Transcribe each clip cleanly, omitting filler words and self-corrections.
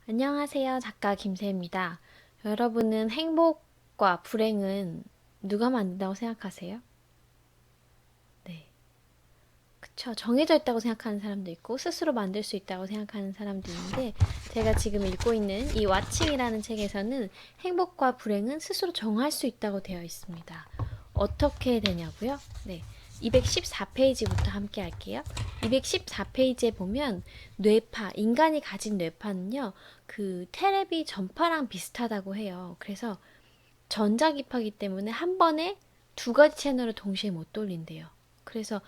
안녕하세요. 작가 김세입니다. 여러분은 행복과 불행은 누가 만든다고 생각하세요? 네. 그쵸. 정해져 있다고 생각하는 사람도 있고, 스스로 만들 수 있다고 생각하는 사람도 있는데, 제가 지금 읽고 있는 이 왓칭이라는 책에서는 행복과 불행은 스스로 정할 수 있다고 되어 있습니다. 어떻게 되냐고요? 네. 214페이지부터 함께 할게요. 214페이지에 보면 뇌파, 인간이 가진 뇌파는요, 그 테레비 전파랑 비슷하다고 해요. 그래서 전자기파기 때문에 한 번에 두 가지 채널을 동시에 못 돌린대요. 그래서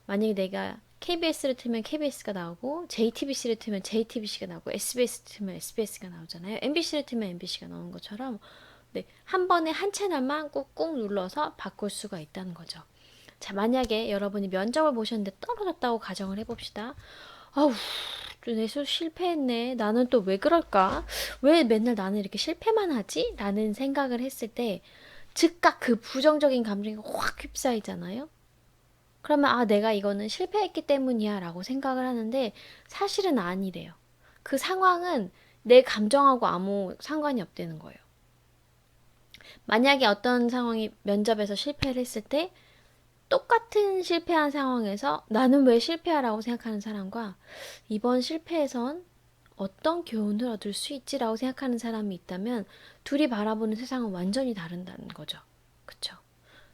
만약에 내가 KBS를 틀면 KBS가 나오고 JTBC를 틀면 JTBC가 나오고 SBS를 틀면 SBS가 나오잖아요. MBC를 틀면 MBC가 나오는 것처럼 네, 한 번에 한 채널만 꾹꾹 눌러서 바꿀 수가 있다는 거죠. 자, 만약에 여러분이 면접을 보셨는데 떨어졌다고 가정을 해봅시다. 아우, 내수 실패했네. 나는 또 왜 그럴까? 왜 맨날 나는 이렇게 실패만 하지? 라는 생각을 했을 때 즉각 그 부정적인 감정이 확 휩싸이잖아요. 그러면 아, 내가 이거는 실패했기 때문이야 라고 생각을 하는데 사실은 아니래요. 그 상황은 내 감정하고 아무 상관이 없다는 거예요. 만약에 어떤 상황이 면접에서 실패를 했을 때 똑같은 실패한 상황에서 나는 왜 실패하라고 생각하는 사람과 이번 실패에선 어떤 교훈을 얻을 수 있지라고 생각하는 사람이 있다면 둘이 바라보는 세상은 완전히 다른다는 거죠. 그쵸?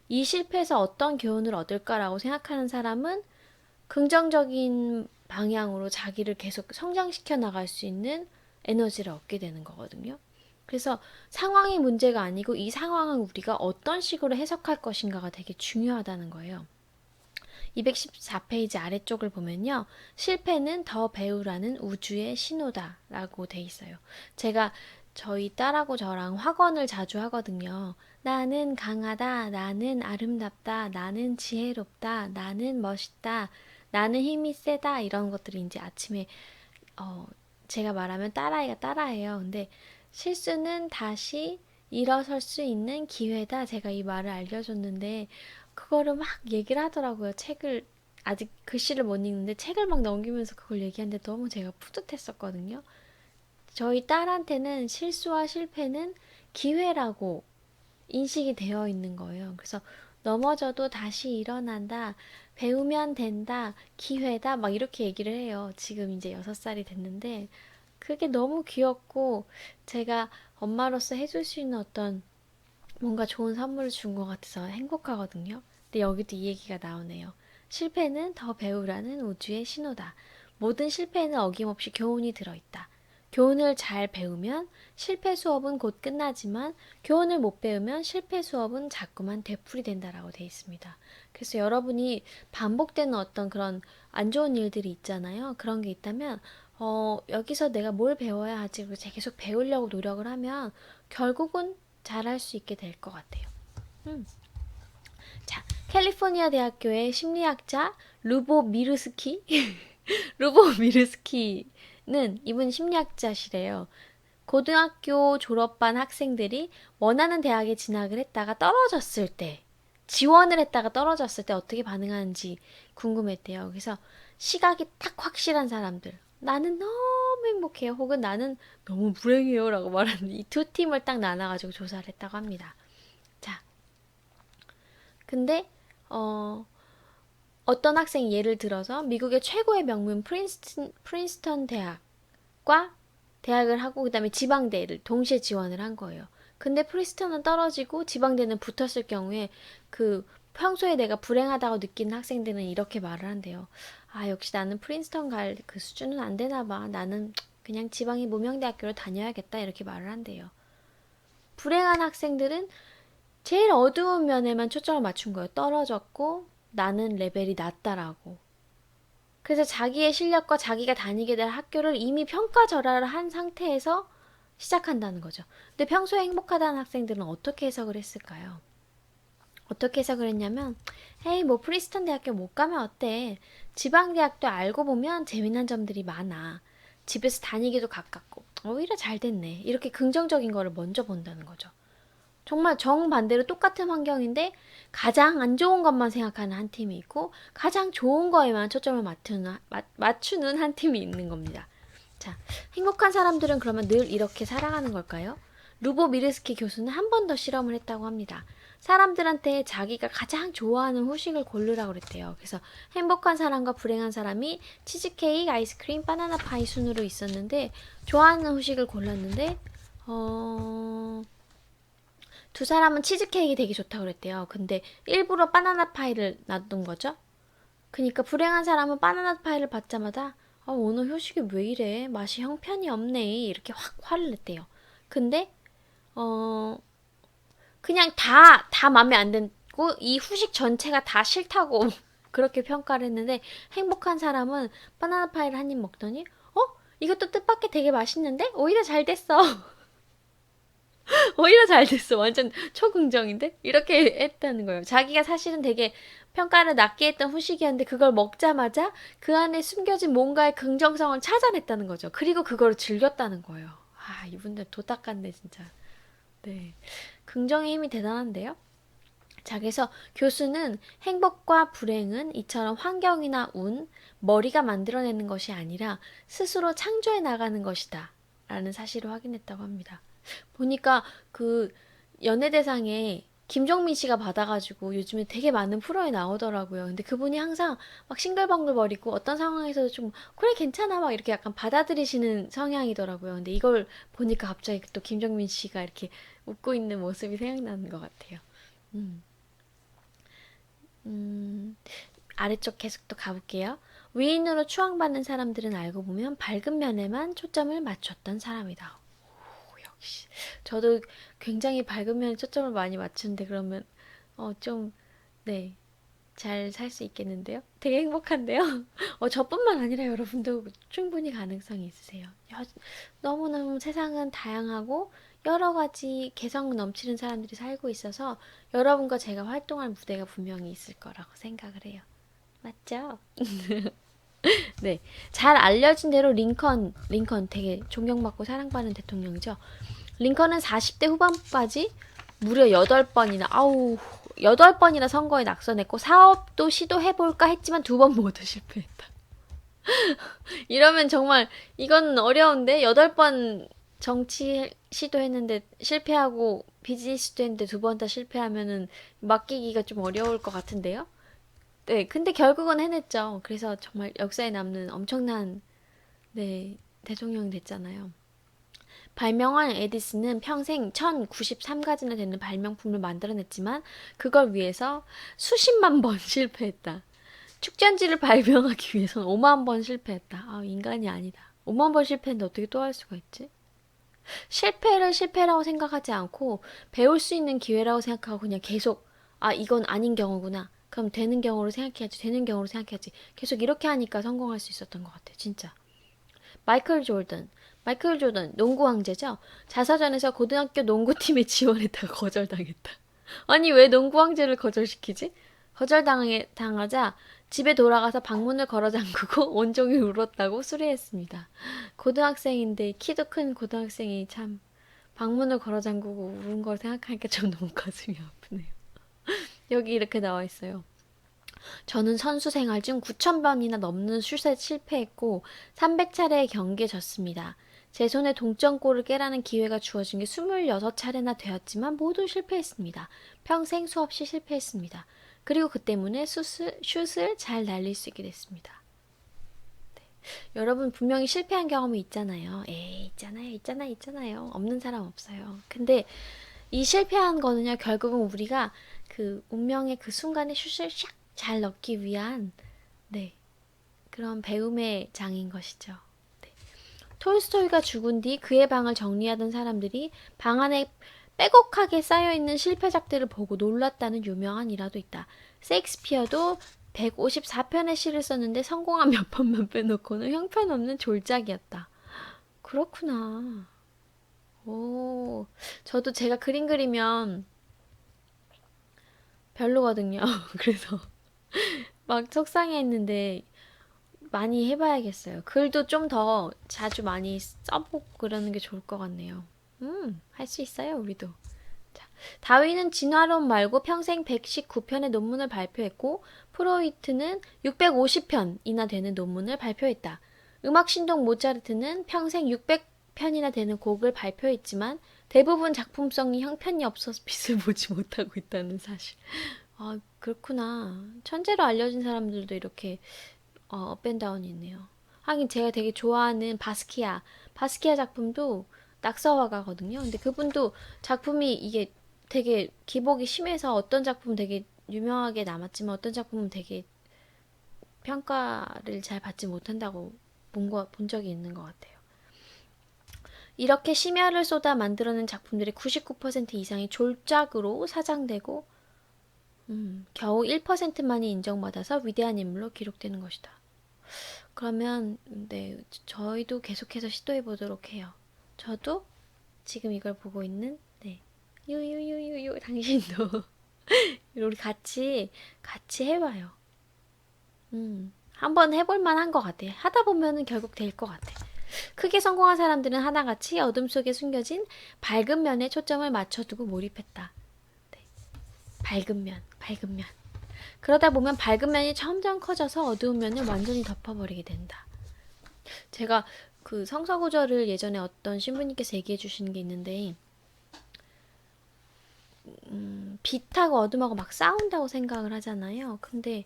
이 실패에서 어떤 교훈을 얻을까라고 생각하는 사람은 긍정적인 방향으로 자기를 계속 성장시켜 나갈 수 있는 에너지를 얻게 되는 거거든요. 그래서 상황이 문제가 아니고 이 상황을 우리가 어떤 식으로 해석할 것인가가 되게 중요하다는 거예요. 214페이지 아래쪽을 보면요. 실패는 더 배우라는 우주의 신호다 라고 돼 있어요. 제가 저희 딸하고 저랑 확언을 자주 하거든요. 나는 강하다, 나는 아름답다, 나는 지혜롭다, 나는 멋있다, 나는 힘이 세다 이런 것들이 이제 아침에 어, 제가 말하면 딸아이가 따라해요. 근데 실수는 다시 일어설 수 있는 기회다. 제가 이 말을 알려줬는데 그거를 막 얘기를 하더라고요. 책을 아직 글씨를 못 읽는데 책을 막 넘기면서 그걸 얘기하는데 너무 제가 뿌듯했었거든요. 저희 딸한테는 실수와 실패는 기회라고 인식이 되어 있는 거예요. 그래서 넘어져도 다시 일어난다, 배우면 된다, 기회다, 막 이렇게 얘기를 해요. 지금 이제 6살이 됐는데, 그게 너무 귀엽고, 제가 엄마로서 해줄 수 있는 어떤 뭔가 좋은 선물을 준 것 같아서 행복하거든요. 근데 여기도 이 얘기가 나오네요. 실패는 더 배우라는 우주의 신호다. 모든 실패에는 어김없이 교훈이 들어있다. 교훈을 잘 배우면 실패 수업은 곧 끝나지만 교훈을 못 배우면 실패 수업은 자꾸만 되풀이 된다라고 되어 있습니다. 그래서 여러분이 반복되는 어떤 그런 안 좋은 일들이 있잖아요. 그런 게 있다면 여기서 내가 뭘 배워야 하지? 그리고 계속 배우려고 노력을 하면 결국은 잘할 수 있게 될 것 같아요. 음. 자, 캘리포니아 대학교의 심리학자 루보 미르스키 루보 미르스키는 이분 심리학자시래요. 고등학교 졸업반 학생들이 원하는 대학에 진학을 했다가 떨어졌을 때, 지원을 했다가 떨어졌을 때 어떻게 반응하는지 궁금했대요. 그래서 시각이 딱 확실한 사람들, 나는 너무 행복해요. 혹은 나는 너무 불행해요. 라고 말하는 이 두 팀을 딱 나눠가지고 조사를 했다고 합니다. 자, 근데, 어떤 학생이 예를 들어서 미국의 최고의 명문 프린스턴 대학과 대학을 하고 그다음에 지방대를 동시에 지원을 한 거예요. 근데 프린스턴은 떨어지고 지방대는 붙었을 경우에 그 평소에 내가 불행하다고 느끼는 학생들은 이렇게 말을 한대요. 아, 역시 나는 프린스턴 갈 그 수준은 안 되나 봐. 나는 그냥 지방의 무명대학교를 다녀야겠다. 이렇게 말을 한대요. 불행한 학생들은 제일 어두운 면에만 초점을 맞춘 거예요. 떨어졌고 나는 레벨이 낮다라고. 그래서 자기의 실력과 자기가 다니게 될 학교를 이미 평가절하를 한 상태에서 시작한다는 거죠. 근데 평소에 행복하다는 학생들은 어떻게 해석을 했을까요? 어떻게 해석을 했냐면, 에이, 뭐 프리스턴 대학교 못 가면 어때? 지방대학도 알고 보면 재미난 점들이 많아. 집에서 다니기도 가깝고, 오히려 잘 됐네. 이렇게 긍정적인 거를 먼저 본다는 거죠. 정말 정반대로 똑같은 환경인데 가장 안 좋은 것만 생각하는 한 팀이 있고 가장 좋은 거에만 초점을 맞추는 한 팀이 있는 겁니다. 자, 행복한 사람들은 그러면 늘 이렇게 살아가는 걸까요? 루보 미르스키 교수는 한 번 더 실험을 했다고 합니다. 사람들한테 자기가 가장 좋아하는 후식을 고르라고 그랬대요. 그래서 행복한 사람과 불행한 사람이 치즈케이크, 아이스크림, 바나나 파이 순으로 있었는데 좋아하는 후식을 골랐는데 두 사람은 치즈케이크 되게 좋다고 그랬대요. 근데 일부러 바나나 파이를 놔둔 거죠. 그니까 불행한 사람은 바나나 파이를 받자마자 오늘 휴식이 왜 이래? 맛이 형편이 없네. 이렇게 확 화를 냈대요. 근데 그냥 다 마음에 안 들고 이 후식 전체가 다 싫다고 그렇게 평가를 했는데 행복한 사람은 바나나 파이를 한 입 먹더니 이것도 뜻밖의 되게 맛있는데? 오히려 잘 됐어. 오히려 잘 됐어. 완전 초긍정인데? 이렇게 했다는 거예요. 자기가 사실은 되게 평가를 낮게 했던 후식이었는데 그걸 먹자마자 그 안에 숨겨진 뭔가의 긍정성을 찾아냈다는 거죠. 그리고 그걸 즐겼다는 거예요. 이분들 도딱 같네 진짜. 네. 긍정의 힘이 대단한데요? 자, 그래서 교수는 행복과 불행은 이처럼 환경이나 운, 머리가 만들어내는 것이 아니라 스스로 창조해 나가는 것이다. 라는 사실을 확인했다고 합니다. 보니까 그 연예대상에 김종민 씨가 받아가지고 요즘에 되게 많은 프로에 나오더라고요. 근데 그분이 항상 막 싱글벙글거리고 어떤 상황에서도 좀 그래 괜찮아 막 이렇게 약간 받아들이시는 성향이더라고요. 근데 이걸 보니까 갑자기 또 김종민 씨가 이렇게 웃고 있는 모습이 생각나는 것 같아요. 음. 아래쪽 계속 또 가볼게요. 위인으로 추앙받는 사람들은 알고 보면 밝은 면에만 초점을 맞췄던 사람이다. 역시 저도 굉장히 밝은 면에 초점을 많이 맞추는데 그러면 좀 네, 잘 살 수 있겠는데요? 되게 행복한데요? 저뿐만 아니라 여러분도 충분히 가능성이 있으세요. 너무너무 세상은 다양하고 여러 가지 개성 넘치는 사람들이 살고 있어서 여러분과 제가 활동할 무대가 분명히 있을 거라고 생각을 해요. 맞죠? 네. 잘 알려진 대로 링컨 되게 존경받고 사랑받는 대통령이죠. 링컨은 40대 후반까지 무려 8번이나, 8번이나 선거에 낙선했고, 사업도 시도해볼까 했지만 2번 모두 실패했다. 이러면 정말, 이건 어려운데, 8번 정치 시도했는데 실패하고, 비즈니스도 했는데 2번 다 실패하면은 맡기기가 좀 어려울 것 같은데요? 네, 근데 결국은 해냈죠. 그래서 정말 역사에 남는 엄청난, 네, 대통령이 됐잖아요. 발명한 에디슨은 평생 1093가지나 되는 발명품을 만들어냈지만 그걸 위해서 수십만 번 실패했다. 축전지를 발명하기 위해서는 5만 번 실패했다. 인간이 아니다. 5만 번 실패했는데 어떻게 또 할 수가 있지? 실패를 실패라고 생각하지 않고 배울 수 있는 기회라고 생각하고 그냥 계속 이건 아닌 경우구나. 그럼 되는 경우로 생각해야지. 되는 경우로 생각해야지. 계속 이렇게 하니까 성공할 수 있었던 것 같아요. 진짜. 마이클 조던, 농구 황제죠? 자서전에서 고등학교 농구팀에 지원했다가 거절당했다. 아니, 왜 농구 황제를 거절시키지? 거절당하자 집에 돌아가서 방문을 걸어 잠그고 온종일 울었다고 수리했습니다. 고등학생인데, 키도 큰 고등학생이 참, 방문을 걸어 잠그고 우는 걸 생각하니까 좀 너무 가슴이 아프네요. 여기 이렇게 나와 있어요. 저는 선수 생활 중 9,000번이나 넘는 슛에 실패했고 300차례의 경기에 졌습니다. 제 손에 동점골을 깨라는 기회가 주어진 게 26차례나 되었지만 모두 실패했습니다. 평생 수없이 실패했습니다. 그리고 그 때문에 슛을 잘 날릴 수 있게 됐습니다. 네. 여러분 분명히 실패한 경험이 있잖아요. 있잖아요. 없는 사람 없어요. 근데 이 실패한 거는요, 결국은 우리가 그 운명의 그 순간에 슛을 샥 잘 넣기 위한 네, 그런 배움의 장인 것이죠. 네. 톨스토이가 죽은 뒤 그의 방을 정리하던 사람들이 방 안에 빼곡하게 쌓여있는 실패작들을 보고 놀랐다는 유명한 일화도 있다. 셰익스피어도 154편의 시를 썼는데 성공한 몇 편만 빼놓고는 형편없는 졸작이었다. 그렇구나. 저도 제가 그림 그리면 별로거든요. 그래서 막 속상해했는데 많이 해봐야겠어요. 글도 좀 더 자주 많이 써보고 그러는 게 좋을 것 같네요. 할 수 있어요, 우리도. 자, 다윈은 진화론 말고 평생 119편의 논문을 발표했고, 프로이트는 650편이나 되는 논문을 발표했다. 음악 신동 모차르트는 평생 600편이나 되는 곡을 발표했지만 대부분 작품성이 형편이 없어서 빛을 보지 못하고 있다는 사실. 아, 그렇구나. 천재로 알려진 사람들도 이렇게 업앤다운이 있네요. 하긴 제가 되게 좋아하는 바스키아 작품도 낙서화가거든요. 근데 그분도 작품이 이게 되게 기복이 심해서 어떤 작품은 되게 유명하게 남았지만 어떤 작품은 되게 평가를 잘 받지 못한다고 본 적이 있는 것 같아요. 이렇게 심혈을 쏟아 만들어낸 작품들의 99% 이상이 졸작으로 사장되고 겨우 1%만이 인정받아서 위대한 인물로 기록되는 것이다. 그러면 네, 저희도 계속해서 시도해 보도록 해요. 저도 지금 이걸 보고 있는 네. 유유유유유 당신도 우리 같이 해봐요. 한번 해볼 만한 것 같아. 하다 보면은 결국 될 것 같아. 크게 성공한 사람들은 하나같이 어둠 속에 숨겨진 밝은 면에 초점을 맞춰두고 몰입했다. 네. 밝은 면. 그러다 보면 밝은 면이 점점 커져서 어두운 면을 완전히 덮어버리게 된다. 제가 그 성서구절을 예전에 어떤 신부님께서 얘기해 주신 게 있는데, 빛하고 어둠하고 막 싸운다고 생각을 하잖아요. 근데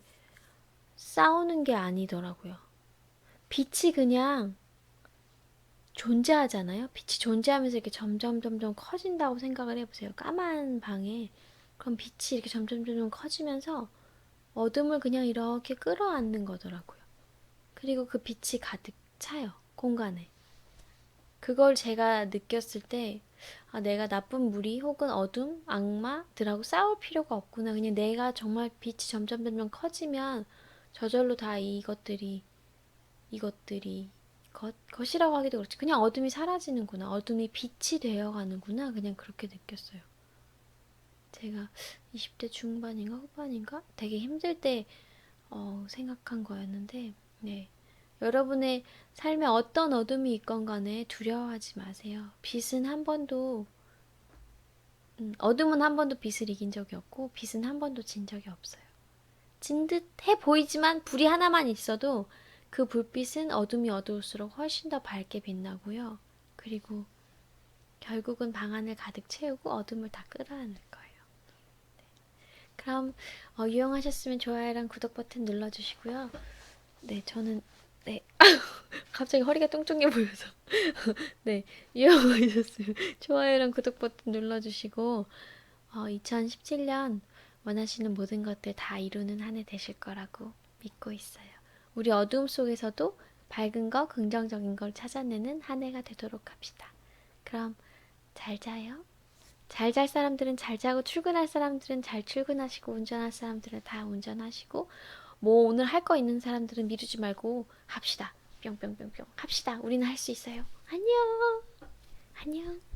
싸우는 게 아니더라고요. 빛이 그냥 존재하잖아요. 빛이 존재하면서 이렇게 점점 커진다고 생각을 해보세요. 까만 방에. 그럼 빛이 이렇게 점점 커지면서 어둠을 그냥 이렇게 끌어안는 거더라고요. 그리고 그 빛이 가득 차요. 공간에. 그걸 제가 느꼈을 때, 아, 내가 나쁜 무리 혹은 어둠, 악마들하고 싸울 필요가 없구나. 그냥 내가 정말 빛이 점점 커지면 저절로 다 이것들이 것이라고 하기도 그렇지. 그냥 어둠이 사라지는구나. 어둠이 빛이 되어가는구나. 그냥 그렇게 느꼈어요. 제가 20대 중반인가 후반인가 되게 힘들 때 생각한 거였는데, 네. 여러분의 삶에 어떤 어둠이 있건 간에 두려워하지 마세요. 어둠은 한 번도 빛을 이긴 적이 없고, 빛은 한 번도 진 적이 없어요. 진 듯 해 보이지만 불이 하나만 있어도 그 불빛은 어둠이 어두울수록 훨씬 더 밝게 빛나고요. 그리고 결국은 방 안을 가득 채우고 어둠을 다 끌어안을 거예요. 그럼 유용하셨으면 좋아요랑 구독 버튼 눌러주시고요. 네, 저는 네 갑자기 허리가 뚱뚱해 보여서 네 유용하셨으면 좋아요랑 구독 버튼 눌러주시고 2017년 원하시는 모든 것들 다 이루는 한 해 되실 거라고 믿고 있어요. 우리 어두움 속에서도 밝은 거, 긍정적인 걸 찾아내는 한 해가 되도록 합시다. 그럼 잘 자요. 잘 잘 사람들은 잘 자고 출근할 사람들은 잘 출근하시고 운전할 사람들은 다 운전하시고 뭐 오늘 할 거 있는 사람들은 미루지 말고 합시다. 뿅뿅뿅뿅 합시다. 우리는 할 수 있어요. 안녕. 안녕.